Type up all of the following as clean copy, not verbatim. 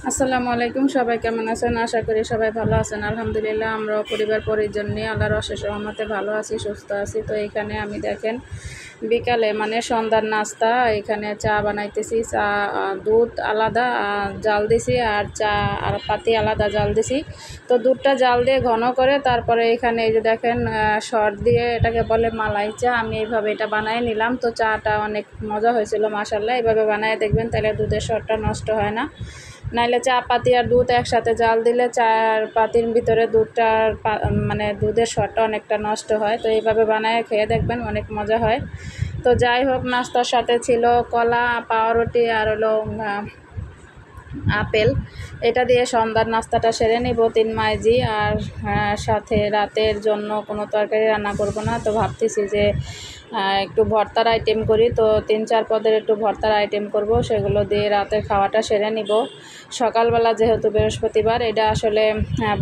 আসসালামু আলাইকুম। সবাই কেমন আছেন? আশা করি সবাই ভালো আছেন। আলহামদুলিল্লাহ আমরাও পরিবার পরিজন নিয়ে আল্লাহর অশেষ রহমতে ভালো আছি, সুস্থ আছি। তো এখানে আমি দেখেন বিকালে মানে সন্ধ্যার নাস্তা, এখানে চা বানাইতেছি। চা দুধ আলাদা জাল দিছি, আর চা আর পাতি আলাদা জাল দিছি। তো দুধটা জাল দিয়ে ঘন করে তারপরে এখানে এই যে দেখেন সর দিয়ে, এটাকে বলে মালাই চা। আমি এইভাবে এটা বানাই নিলাম। তো চাটা অনেক মজা হয়েছিল মাশাআল্লাহ। এইভাবে বানায় দেখবেন, তাহলে দুধের সরটা নষ্ট হয় না। নাইলে চা পাতি আর দুধ একসাথে জাল দিলে চার পাতির ভিতরে দুধটার মানে দুধের স্বাদটা অনেকটা নষ্ট হয়। তো এইভাবে বানায় খেয়ে দেখবেন, অনেক মজা হয়। তো যাই হোক, নাস্তার সাথে ছিল কলা, পাউরুটি আর হলো আপেল। এটা দিয়ে সন্ধ্যার নাস্তাটা সেরে নিব 3 মাইজি। আর সাথে রাতের জন্য কোনো তরকারি রান্না করব না। তো ভাবতেছি যে একটু ভর্তার আইটেম করি। তো 3-4 পদের একটু ভর্তার আইটেম করব, সেগুলো দিয়ে রাতের খাওয়াটা সেরে নিব। সকালবেলা যেহেতু বৃহস্পতিবার, এটা আসলে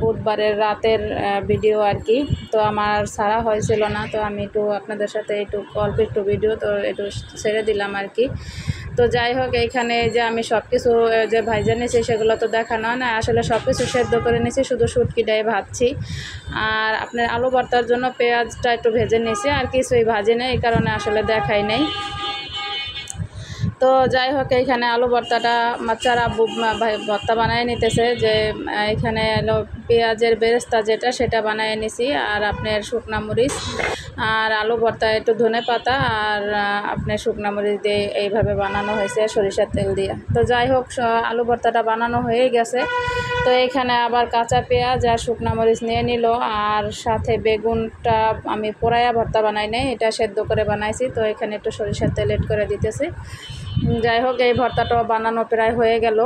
বুধবারের রাতের ভিডিও আর কি। তো আমার ছাড়া হয়েছিল না, তো আমি একটু আপনাদের সাথে একটু অল্প একটু ভিডিও তো একটু ছেড়ে দিলাম আর কি। তো যাই হোক, এইখানে যে আমি সব কিছু যে ভাইজা নিয়েছি সেগুলো তো দেখানো না, আসলে সব কিছু সেদ্ধ করে নিয়েছি, শুধু শুটকিটাই ভাজছি। আর আপনার আলু ভর্তার জন্য পেঁয়াজটা একটু ভেজে নিয়েছি, আর কিছুই ভাজি নেই, এই কারণে আসলে দেখাই নেই। তো যাই হোক, এইখানে আলু ভর্তাটা বাচ্চারা ভর্তা বানিয়ে নিতেছে। যে এখানে হলো পেঁয়াজের বেরেস্তা যেটা, সেটা বানিয়ে নিছি। আর আপনার শুকনা মরিচ আর আলু ভর্তা, একটু ধনে পাতা আর আপনার শুকনা মরিচ দিয়ে এইভাবে বানানো হয়েছে সরিষার তেল দিয়ে। তো যাই হোক, আলু ভর্তাটা বানানো হয়ে গেছে। তো এখানে আবার কাঁচা পেঁয়াজ আর শুকনা মরিচ নিয়ে নিল, আর সাথে বেগুনটা আমি পোড়ায়া ভর্তা বানাই নাই, এটা সেদ্ধ করে বানাইছি। তো এখানে একটু সরিষার তেল এড করে দিতেছি। যাই হোক, এই ভর্তাটাও বানানো প্রায় হয়ে গেল।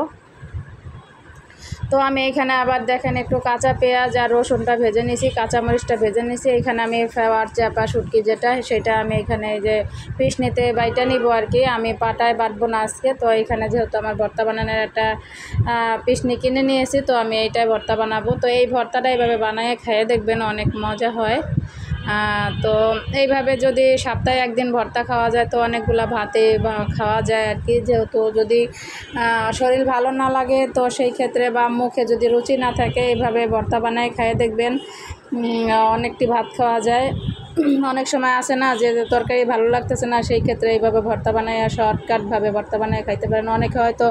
তো আমি এখানে আবার দেখেন একটু কাঁচা পেঁয়াজ আর রসুনটা ভেজে নিয়েছি, কাঁচামরিচটা ভেজে নিয়েছি। এখানে আমি ফেওয়ার চাপা শুটকি যেটা, সেটা আমি এখানে এই যে পিষনিতে বাইটা নিব আর কি। আমি পাটায় বাটবো না আজকে। তো এখানে যেহেতু আমার ভর্তা বানানোর একটা পিষনি কিনে নিয়েছি, তো আমি এইটাই ভর্তা বানাবো। তো এই ভর্তাটা এইভাবে বানিয়ে খেয়ে দেখবেন, অনেক মজা হয়। তো এইভাবে যদি সপ্তাহে একদিন ভর্তা খাওয়া যায়, তো অনেকগুলা ভাতে খাওয়া যায় আর কি। যেহেতু যদি শরীর ভালো না লাগে, তো সেই ক্ষেত্রে বা মুখে যদি রুচি না থাকে, এইভাবে ভর্তা বানায় খেয়ে দেখবেন, অনেকটি ভাত খাওয়া যায়। অনেক সময় আসে না যে তরকারি ভালো লাগতেছে না, সেই ক্ষেত্রে এইভাবে ভর্তা বানায় শর্টকাটভাবে ভর্তা বানায় খাইতে পারেন। অনেকে হয়তো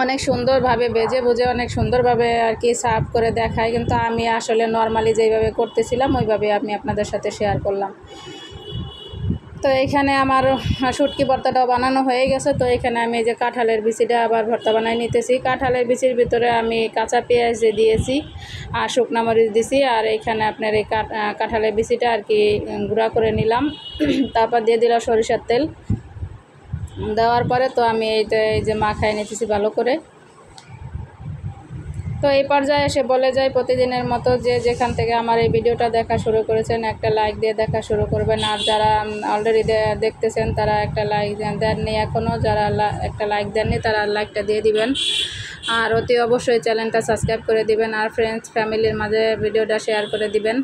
অনেক সুন্দরভাবে ভেজে ভুজে অনেক সুন্দরভাবে আর কি সার্ভ করে দেখায়, কিন্তু আমি আসলে নর্মালি যেইভাবে করতেছিলাম ওইভাবে আমি আপনাদের সাথে শেয়ার করলাম। তো এইখানে আমার শুটকি ভর্তাটাও বানানো হয়ে গেছে। তো এখানে আমি এই যে কাঁঠালের বিচিটা আবার ভর্তা বানাই নিতেছি। কাঁঠালের বিচির ভিতরে আমি কাঁচা পেঁয়াজ দিয়েছি আর শুকনা মরিচ দিছি। আর এখানে আপনার এই কাঁঠালের বিচিটা আর কি গুঁড়া করে নিলাম। তারপর দিয়ে দিলাম সরিষার তেল। দেওয়ার পরে তো আমি এইটা এই যে মাখাই নিতেছি ভালো করে। তো এই পর্যায়ে এসে বলে যাই প্রতিদিনের মতো, যে যেখান থেকে আমার এই ভিডিওটা দেখা শুরু করেছেন, একটা লাইক দিয়ে দেখা শুরু করবেন। আর যারা অলরেডি দেখতেছেন, তারা একটা লাইক দেননি এখনও, যারা একটা লাইক দেননি তারা লাইকটা দিয়ে দিবেন। আর অতি অবশ্যই চ্যানেলটা সাবস্ক্রাইব করে দিবেন, আর ফ্রেন্ডস ফ্যামিলির মাঝে ভিডিওটা শেয়ার করে দিবেন।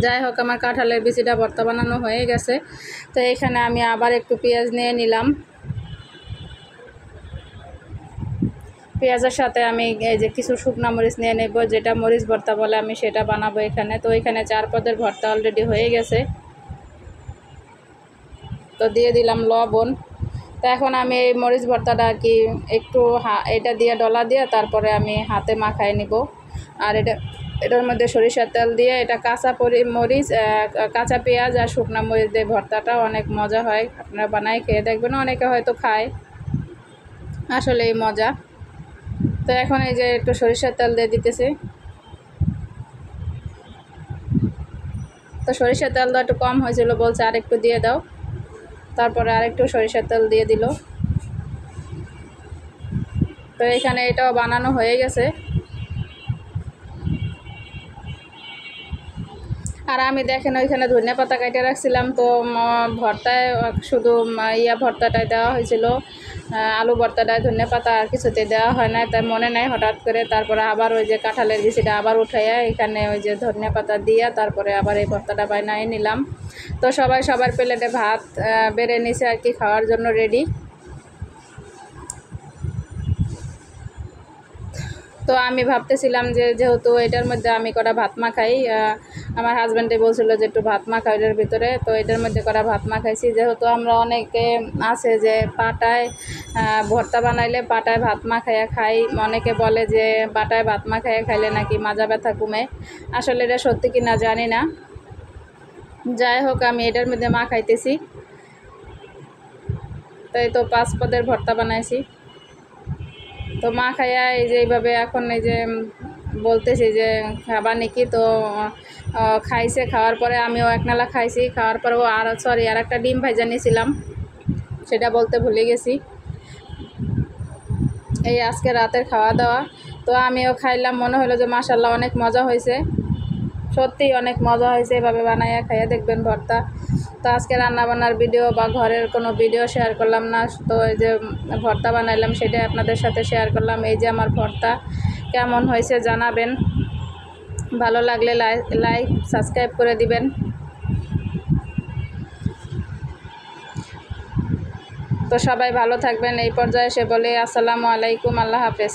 যাই হোক, আমার কাঁঠালের বিচিটা ভর্তা বানানো হয়ে গেছে। তো এখানে আমি আবার একটু পেঁয়াজ নিয়ে নিলাম। পেঁয়াজের সাথে আমি এই যে কিছু শুকনো মরিচ নিয়ে নেব, যেটা মরিচ ভর্তা বলে, আমি সেটা বানাবো এখানে। তো এখানে 4 পদের ভর্তা অলরেডি হয়ে গেছে। তো দিয়ে দিলাম লবণ। তো এখন আমি এই মরিচ ভর্তাটা আর কি একটু এটা দিয়ে ডলা দিয়ে তারপরে আমি হাতে মাখায় নিব। আর এটার মধ্যে সরিষার তেল দিয়ে, এটা কাঁচা মরিচ, কাঁচা পেঁয়াজ আর শুকনো মরিচ দিয়ে ভর্তাটা অনেক মজা হয়। আপনারা বানাই খেয়ে দেখবেন, অনেকে হয়তো খায়, আসলেই মজা। তো এখন এই যে একটু সরিষার তেল দিয়ে দিতেছি। তো সরিষার তেলটা একটু কম হয়েছিল, বলছে আর একটু দিয়ে দাও। তারপরে আরেকটু সরিষার তেল দিয়ে দিল। তো এখানে এটাও বানানো হয়ে গেছে। আর আমি দেখেন ওইখানে ধনিয়া পাতা কেটে রাখছিলাম। তো ভর্তায় শুধু ভর্তাটায় দেওয়া হয়েছিল, আলু ভর্তাটায় ধনিয়া পাতা আর কিছুতে দেওয়া হয় না, তাই মনে নাই হঠাৎ করে। তারপরে আবার ওই যে কাঁঠালের বিচিটা আবার উঠাইয়া এখানে ওই যে ধনিয়া পাতা দিয়া তারপরে আবার এই ভর্তাটা বানিয়ে নিলাম। তো সবাই সবার প্লেটে ভাত বেড়ে নিছে আর কি, খাওয়ার জন্য রেডি। তো আমি ভাবতেছিলাম যে যেহেতু এটার মধ্যে আমি করা ভাত মাখাই, আমার হাজব্যান্ডে বলছিল যে একটু ভাত মাখা এটার ভিতরে, তো এটার মধ্যে করা ভাত মাখাইছি। যেহেতু আমরা অনেকে আছে যে পাটায় ভর্তা বানাইলে পাটায় ভাত মাখাইয়া খাই, অনেকে বলে যে পাটায় ভাত মাখাইয়া খাইলে নাকি মাজা ব্যথা কমে। আসলে এটা সত্যি কি না জানি না, যাই হোক আমি এটার মধ্যে মাখাইতেছি। তাই তো 5 পদের ভর্তা বানাইছি। তো মা খাইয়া এই যে এইভাবে এখন এই যে বলতেছি যে খাবার নাকি, তো খাইছে। খাওয়ার পরে আমিও এক নালা খাইছি, খাওয়ার পরেও আর একটা ডিম ভাজা নিয়েছিলাম, সেটা বলতে ভুলে গেছি। এই আজকে রাতের খাওয়া দাওয়া, তো আমিও খাইলাম, মনে হলো যে মাশাল্লাহ অনেক মজা হয়েছে, সত্যিই অনেক মজা হয়েছে। এভাবে বানাইয়া খাইয়া দেখবেন ভর্তা। তো আজকে রান্নাবান্নার ভিডিও বা ঘরের কোনো ভিডিও শেয়ার করলাম না, তো এই যে ভর্তা বানাইলাম সেটাই আপনাদের সাথে শেয়ার করলাম। এই যে আমার ভর্তা কেমন হয়েছে জানাবেন, ভালো লাগলে লাইক সাবস্ক্রাইব করে দিবেন। তো সবাই ভালো থাকবেন। এই পর্যায়ে এসে বলে আসসালামু আলাইকুম, আল্লাহ হাফেজ।